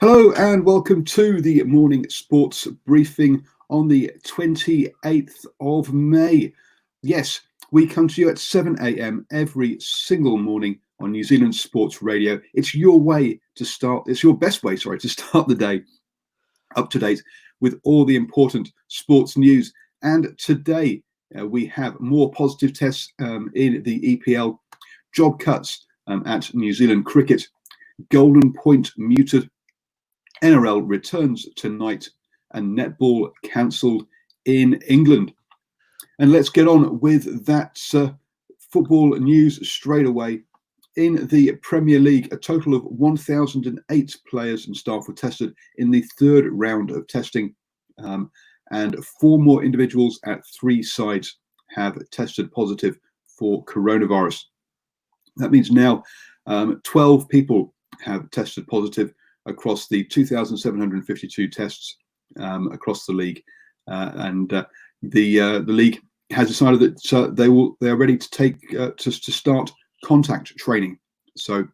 Hello and welcome to the morning sports briefing on the 28th of May. Yes, we come to you at 7 a.m. every single morning on New Zealand Sports Radio. It's your best way, to start the day up to date with all the important sports news. And today we have more positive tests in the EPL, job cuts at New Zealand cricket, Golden Point muted, NRL returns tonight, and netball cancelled in England. And let's get on with that football news straight away. In the Premier League, a total of 1,008 players and staff were tested in the third round of testing, and 4 more individuals at 3 sides have tested positive for coronavirus. That means now 12 people have tested positive across the 2,752 tests across the league, and the league has decided that they are ready to take to start contact training. So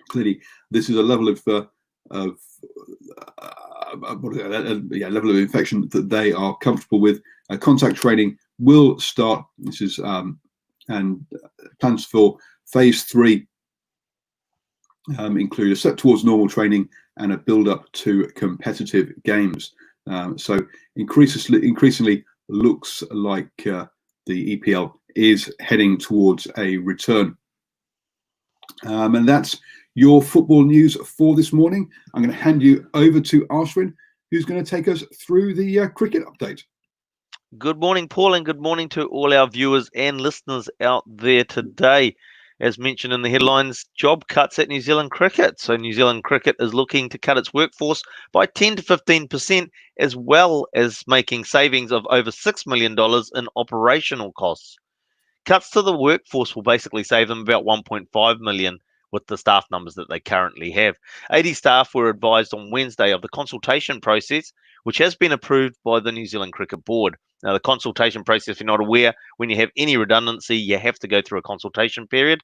clearly, this is a level of level of infection that they are comfortable with. Contact training will start. This is and plans for phase 3. Include a step towards normal training and a build-up to competitive games. So increasingly looks like the EPL is heading towards a return. And that's your football news for this morning. I'm going to hand you over to Ashwin, who's going to take us through the cricket update. Good morning, Paul, and good morning to all our viewers and listeners out there today. As mentioned in the headlines, job cuts at New Zealand cricket. So New Zealand cricket is looking to cut its workforce by 10 to 15%, as well as making savings of over $6 million in operational costs. Cuts to the workforce will basically save them about $1.5 million with the staff numbers that they currently have. 80 staff were advised on Wednesday of the consultation process, which has been approved by the New Zealand Cricket Board. Now, the consultation process, if you're not aware, when you have any redundancy, you have to go through a consultation period.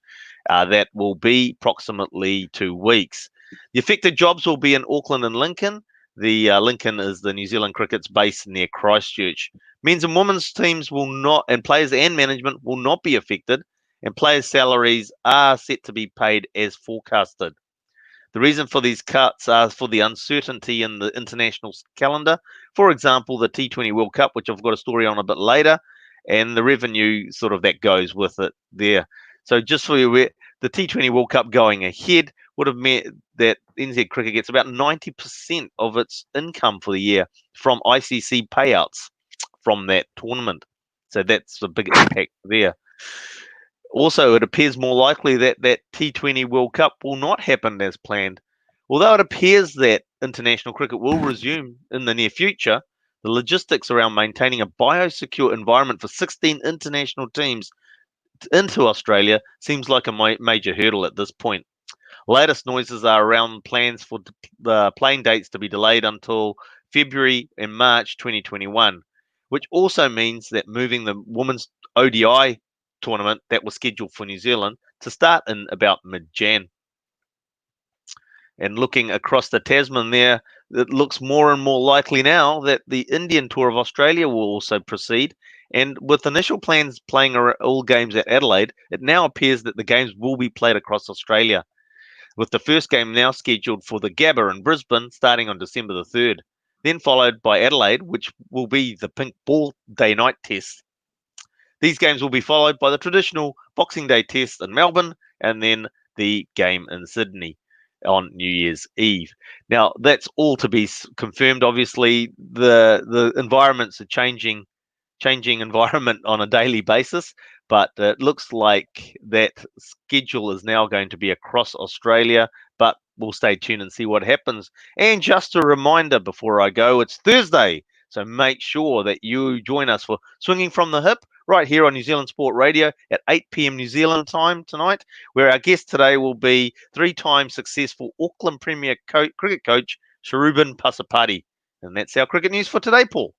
That will be approximately 2 weeks. The affected jobs will be in Auckland and Lincoln. The Lincoln is the New Zealand Cricket's base near Christchurch. Men's and women's teams will not, and players and management will not be affected, and players' salaries are set to be paid as forecasted. The reason for these cuts are for the uncertainty in the international calendar. For example, the T20 World Cup, which I've got a story on a bit later, and the revenue sort of that goes with it there. So just for you aware, the T20 World Cup going ahead would have meant that NZ Cricket gets about 90% of its income for the year from ICC payouts from that tournament. So that's a big impact there. Also, it appears more likely that that T20 World Cup will not happen as planned. Although it appears that international cricket will resume in the near future, the logistics around maintaining a biosecure environment for 16 international teams into Australia seems like a major hurdle at this point. Latest noises are around plans for the playing dates to be delayed until February and March 2021, which also means that moving the women's ODI tournament that was scheduled for New Zealand to start in about mid-Jan. And looking across the Tasman there, it looks more and more likely now that the Indian Tour of Australia will also proceed. And with initial plans playing all games at Adelaide, it now appears that the games will be played across Australia, with the first game now scheduled for the Gabba in Brisbane starting on December the 3rd, then followed by Adelaide, which will be the Pink Ball Day night test. These games will be followed by the traditional Boxing Day test in Melbourne, and then the game in Sydney on New Year's Eve. Now, that's all to be confirmed. Obviously, the environment's a changing environment on a daily basis, but it looks like that schedule is now going to be across Australia, but we'll stay tuned and see what happens. And just a reminder before I go, it's Thursday, so make sure that you join us for Swinging from the Hip right here on New Zealand Sport Radio at 8 p.m. New Zealand time tonight, where our guest today will be 3-time successful Auckland Premier cricket coach Sharubin Pasapati. And that's our cricket news for today, Paul.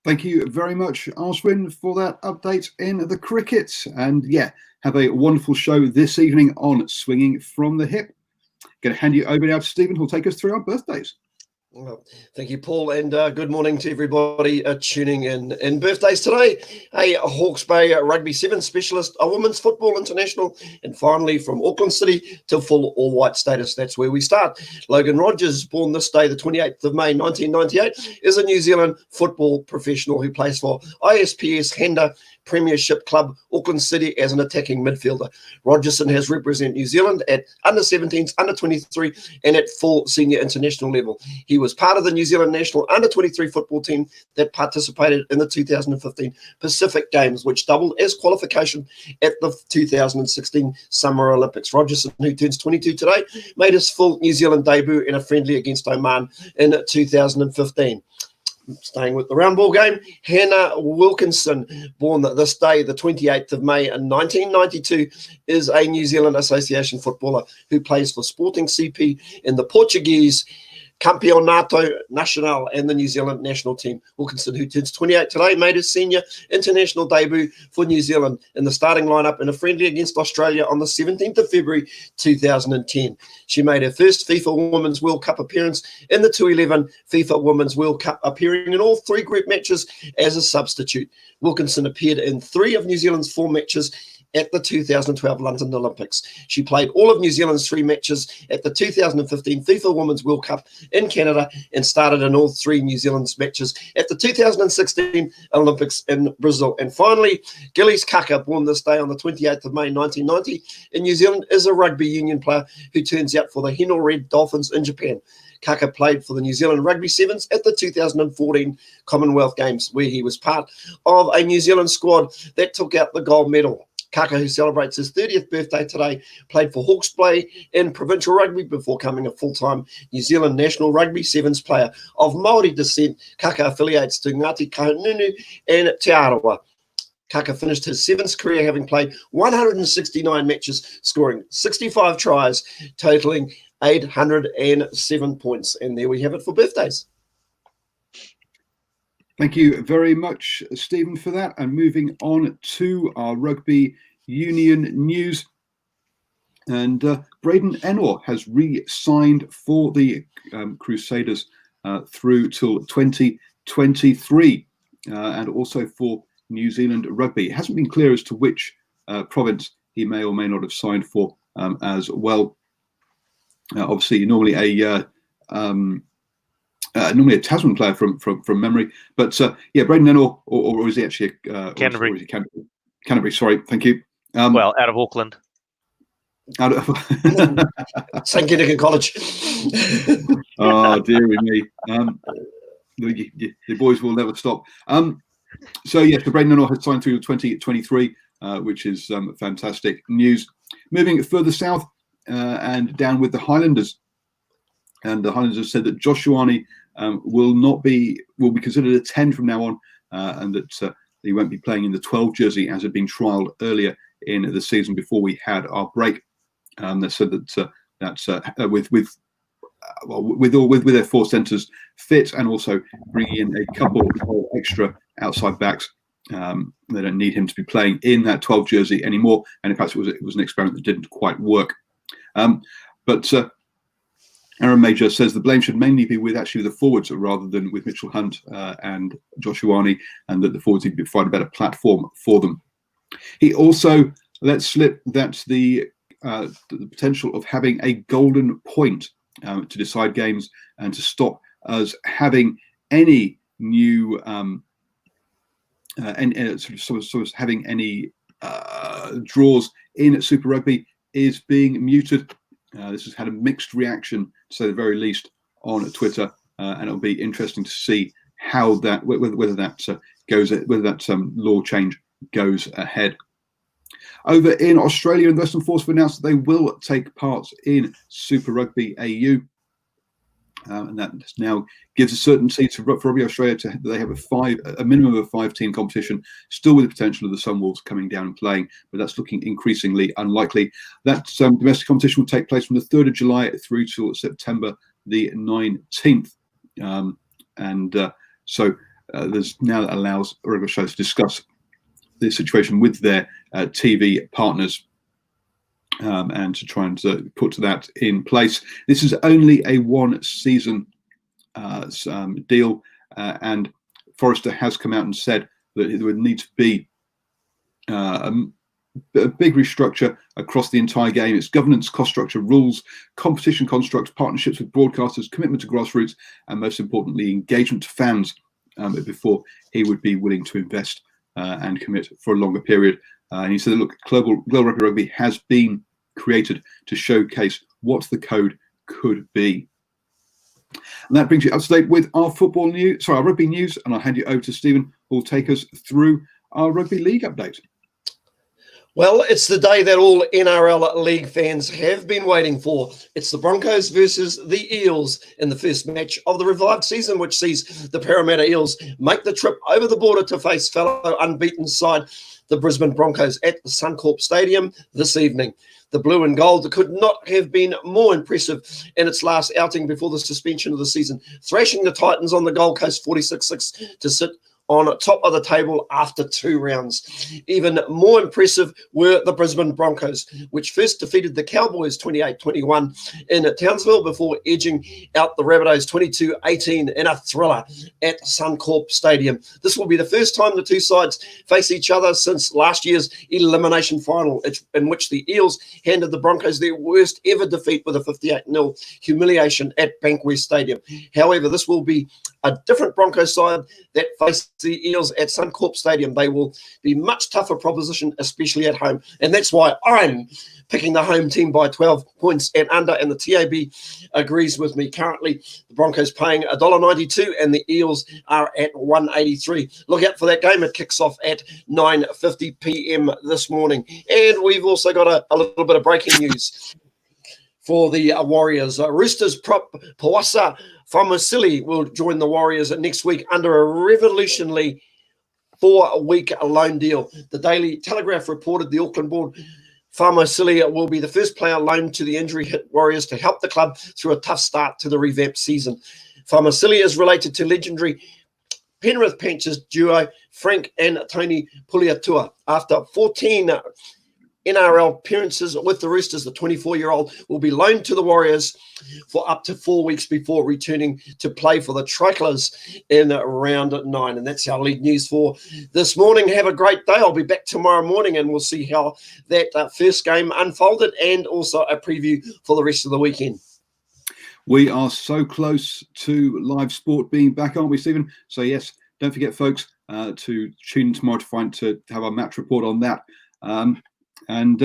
Thank you very much, Ashwin, for that update in the cricket. And yeah, have a wonderful show this evening on Swinging from the Hip. going to hand you over now to Stephen, who'll take us through our birthdays. Well, thank you, Paul, and good morning to everybody tuning in. Birthdays today, a Hawke's Bay Rugby 7 specialist, a women's football international, and finally from Auckland City to full all-white status. That's where we start. Logan Rogers, born this day, the 28th of May, 1998, is a New Zealand football professional who plays for ISPS Henda Premiership Club, Auckland City, as an attacking midfielder. Rogerson has represented New Zealand at under-17s, under-23, and at full senior international level. He was part of the New Zealand national under-23 football team that participated in the 2015 Pacific Games, which doubled as qualification at the 2016 Summer Olympics. Rogerson, who turns 22 today, made his full New Zealand debut in a friendly against Oman in 2015. Staying with the round ball game, Hannah Wilkinson, born this day, the 28th of May in 1992, is a New Zealand Association footballer who plays for Sporting CP in the Portuguese Campeonato Nacional and the New Zealand national team. Wilkinson, who turns 28 today, made his senior international debut for New Zealand in the starting lineup in a friendly against Australia on the 17th of February 2010. She made her first FIFA Women's World Cup appearance in the 2011 FIFA Women's World Cup, appearing in all 3 group matches as a substitute. Wilkinson appeared in 3 of New Zealand's 4 matches at the 2012 London Olympics. She played all of New Zealand's 3 matches at the 2015 FIFA Women's World Cup in Canada and started in all 3 New Zealand's matches at the 2016 Olympics in Brazil. And finally, Gillies Kaka, born this day on the 28th of May 1990 in New Zealand, is a rugby union player who turns out for the Hino Red Dolphins in Japan. Kaka played for the New Zealand Rugby Sevens at the 2014 Commonwealth Games, where he was part of a New Zealand squad that took out the gold medal. Kaka, who celebrates his 30th birthday today, played for Hawke's Bay in provincial rugby before becoming a full-time New Zealand National Rugby Sevens player. Of Māori descent, Kaka affiliates to Ngāti Kahungunu and Te Arawa. Kaka finished his Sevens career having played 169 matches, scoring 65 tries, totaling 807 points. And there we have it for birthdays. Thank you very much, Stephen, for that. And moving on to our rugby union news. And Braden Ennor has re-signed for the Crusaders through till 2023 and also for New Zealand Rugby. It hasn't been clear as to which province he may or may not have signed for as well. Obviously, normally a Tasman player from memory, but Braden Ennor, or is he actually Canterbury? Or is he Canterbury, sorry, thank you. Well, out of Auckland. Out of St Kilda College. Oh dearie me, the boys will never stop. So Braden Ennor has signed through 2023, which is fantastic news. Moving further south and down with the Highlanders. And the Highlanders have said that Joshuani will be considered a 10 from now on, and that he won't be playing in the 12 jersey as had been trialled earlier in the season before we had our break. They said that with their 4 centres fit and also bringing in a couple of extra outside backs, they don't need him to be playing in that 12 jersey anymore. And in fact, it was an experiment that didn't quite work. But Aaron Major says the blame should mainly be with actually the forwards rather than with Mitchell Hunt and Joshuani, and that the forwards need to provide a better platform for them. He also let slip that the potential of having a golden point to decide games and to stop us having any new having any draws in Super Rugby is being muted. This has had a mixed reaction, to say the very least, on Twitter, and it'll be interesting to see how that whether that law change goes ahead. Over in Australia, the Western Force have announced that they will take part in Super Rugby AU. And that now gives a certainty for Rugby Australia they have a minimum of a 5-team competition, still with the potential of the Sunwolves coming down and playing, but that's looking increasingly unlikely. That domestic competition will take place from the 3rd of July through to September the 19th. So there's now that allows Rugby Australia to discuss the situation with their TV partners. and to try and put that in place. This is only a one-season deal, and Forrester has come out and said that there would need to be a big restructure across the entire game. It's governance, cost structure, rules, competition constructs, partnerships with broadcasters, commitment to grassroots, and most importantly, engagement to fans before he would be willing to invest and commit for a longer period. And he said, look, global rugby has been created to showcase what the code could be. And that brings you up to date with our our rugby news, and I'll hand you over to Stephen, who will take us through our rugby league update. Well, it's the day that all NRL league fans have been waiting for. It's the Broncos versus the Eels in the first match of the revived season, which sees the Parramatta Eels make the trip over the border to face fellow unbeaten side, the Brisbane Broncos, at the Suncorp Stadium this evening. The blue and gold could not have been more impressive in its last outing before the suspension of the season, thrashing the Titans on the Gold Coast 46-6 to sit on top of the table after 2 rounds. Even more impressive were the Brisbane Broncos, which first defeated the Cowboys 28-21 in Townsville before edging out the Rabbitohs 22-18 in a thriller at Suncorp Stadium. This will be the first time the two sides face each other since last year's elimination final, in which the Eels handed the Broncos their worst ever defeat with a 58-0 humiliation at Bankwest Stadium. However, this will be a different Broncos side that face the Eels at Suncorp Stadium. They will be much tougher proposition, especially at home. And that's why I'm picking the home team by 12 points and under, and the TAB agrees with me. Currently, the Broncos paying $1.92 and the Eels are at $1.83. Look out for that game. It kicks off at 9:50 p.m. this morning. And we've also got a little bit of breaking news for the Warriors. Roosters prop Pawasa Famusili will join the Warriors next week under a revolutionary 4-week loan deal. The Daily Telegraph reported the Auckland-born Famusili will be the first player loaned to the injury-hit Warriors to help the club through a tough start to the revamped season. Famusili is related to legendary Penrith Panthers duo Frank and Tony Puleatua. After 14 NRL appearances with the Roosters, the 24-year-old will be loaned to the Warriors for up to 4 weeks before returning to play for the Tricolours in round 9. And that's our league news for this morning. Have a great day. I'll be back tomorrow morning and we'll see how that first game unfolded and also a preview for the rest of the weekend. We are so close to live sport being back, aren't we, Stephen? So, yes, don't forget, folks, to tune in tomorrow to have our match report on that. And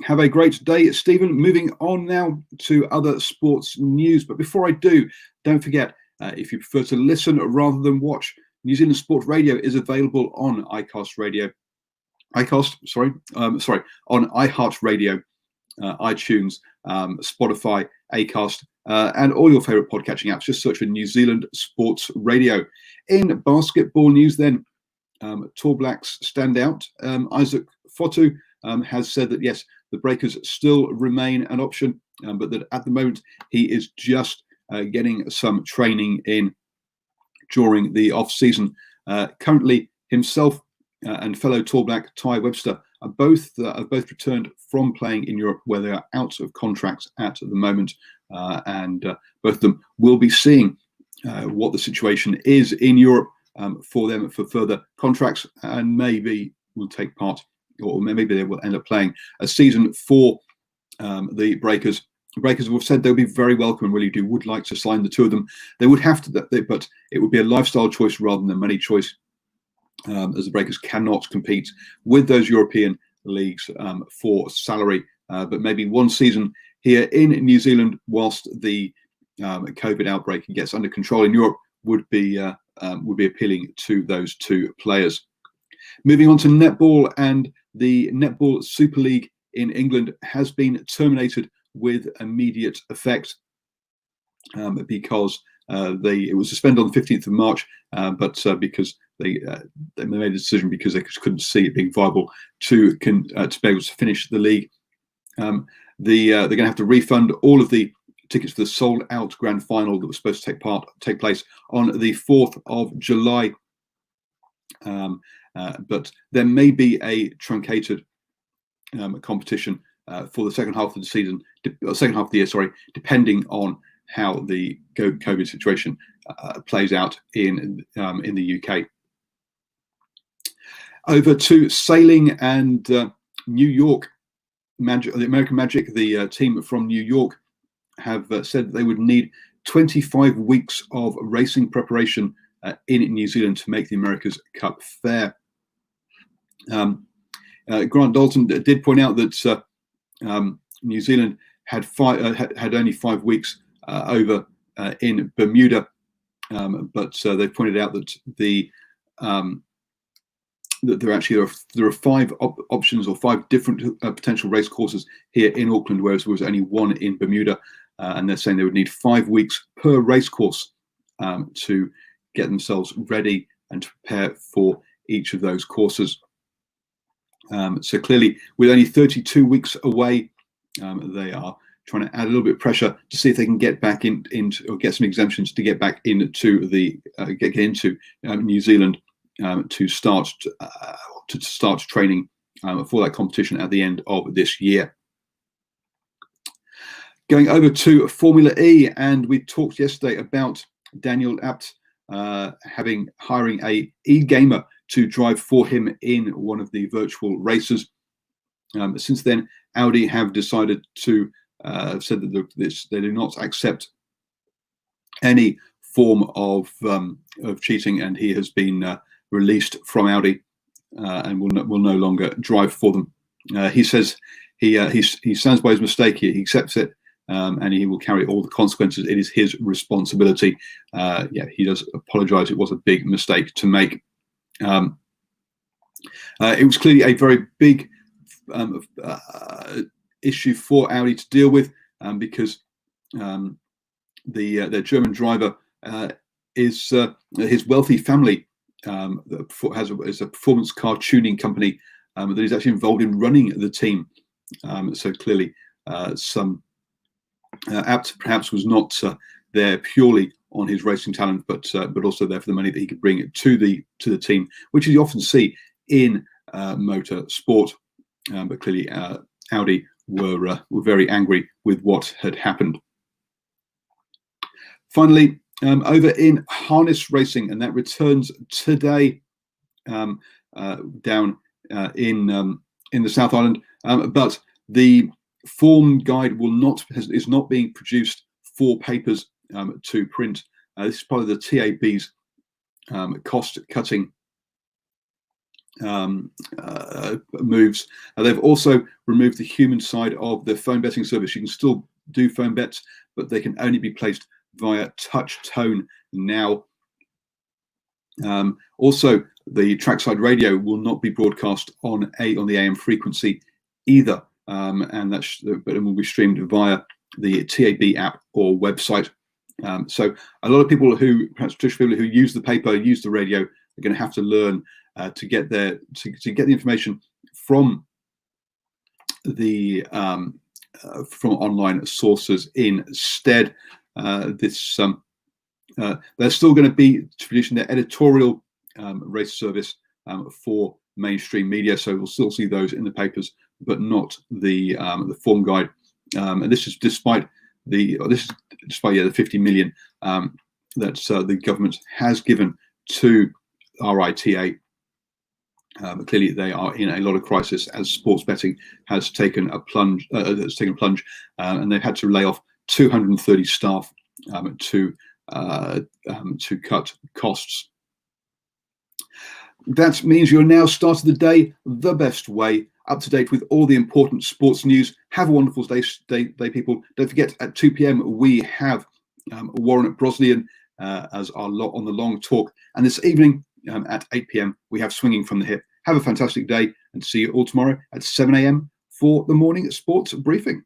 have a great day, Stephen. Moving on now to other sports news. But before I do, don't forget, if you prefer to listen rather than watch, New Zealand Sport Radio is available on on iHeartRadio, iTunes, Spotify, Acast, and all your favourite podcatching apps. Just search for New Zealand Sports Radio. In basketball news then, Tall Blacks standout Isaac Fotu has said that, yes, the Breakers still remain an option, but that at the moment he is just getting some training in during the off-season. Currently, himself and fellow Tall Black Ty Webster have both returned from playing in Europe, where they are out of contracts at the moment, and both of them will be seeing what the situation is in Europe for them for further contracts, and maybe will take part, or maybe they will end up playing a season for the Breakers. The Breakers have said they'll be very welcome and really would like to sign the two of them. They would have to, but it would be a lifestyle choice rather than a money choice, as the Breakers cannot compete with those European leagues for salary. But maybe one season here in New Zealand, whilst the COVID outbreak gets under control in Europe, would be appealing to those two players. Moving on to netball, and the Netball Super League in England has been terminated with immediate effect because it was suspended on the 15th of March, but because they made a decision because they couldn't see it being viable to be able to finish the league. They're going to have to refund all of the tickets for the sold-out grand final that was supposed to take place on the 4th of July. But there may be a truncated competition for the second half of the season, second half of the year, sorry, depending on how the COVID situation plays out in the UK. Over to sailing and New York. The American Magic, the team from New York, have said that they would need 25 weeks of racing preparation in New Zealand to make the America's Cup fair. Grant Dalton did point out that New Zealand had only 5 weeks over in Bermuda, but they pointed out that that there are 5 options or 5 different potential race courses here in Auckland, whereas there was only 1 in Bermuda, and they're saying they would need 5 weeks per race course to get themselves ready and to prepare for each of those courses. So clearly, with only 32 weeks away, they are trying to add a little bit of pressure to see if they can get back into or get some exemptions to get back into the get into New Zealand to start training for that competition at the end of this year. Going over to Formula E, and we talked yesterday about Daniel Abt hiring a e-gamer to drive for him in one of the virtual races. Since then, Audi have decided to said that they do not accept any form of cheating, and he has been released from Audi and will no longer drive for them. He says he stands by his mistake. He accepts it, and he will carry all the consequences. It is his responsibility. He does apologise. It was a big mistake to make. It was clearly a very big issue for Audi to deal with, because their German driver is his wealthy family is a performance car tuning company that is actually involved in running the team. So clearly, Abt perhaps was not there purely on his racing talent, but also there for the money that he could bring to the team, which you often see in motor sport. But clearly, Audi were very angry with what had happened. Finally, over in harness racing, and that returns today down in the South Island. But the form guide is not being produced for papers to print. This is part of the TAB's cost-cutting moves. They've also removed the human side of the phone betting service. You can still do phone bets, but they can only be placed via touch tone now. Also, the trackside radio will not be broadcast on the AM frequency either, and but it will be streamed via the TAB app or website. So a lot of people perhaps traditional people who use the paper, use the radio, are going to have to learn to get the information from the from online sources instead. They're still going to be producing their editorial race service for mainstream media, so we'll still see those in the papers, but not the form guide. And this is despite the 50 million that the government has given to RITA. Clearly, they are in a lot of crisis as sports betting has taken a plunge, and they've had to lay off 230 staff to cut costs. That means you're now starting the day the best way, up to date with all the important sports news. Have a wonderful day, people. Don't forget, at 2 p.m. we have Warren Brosnian as our on the long talk, and this evening at 8 p.m. we have Swinging from the Hip. Have a fantastic day, and see you all tomorrow at 7 a.m. for the morning sports briefing.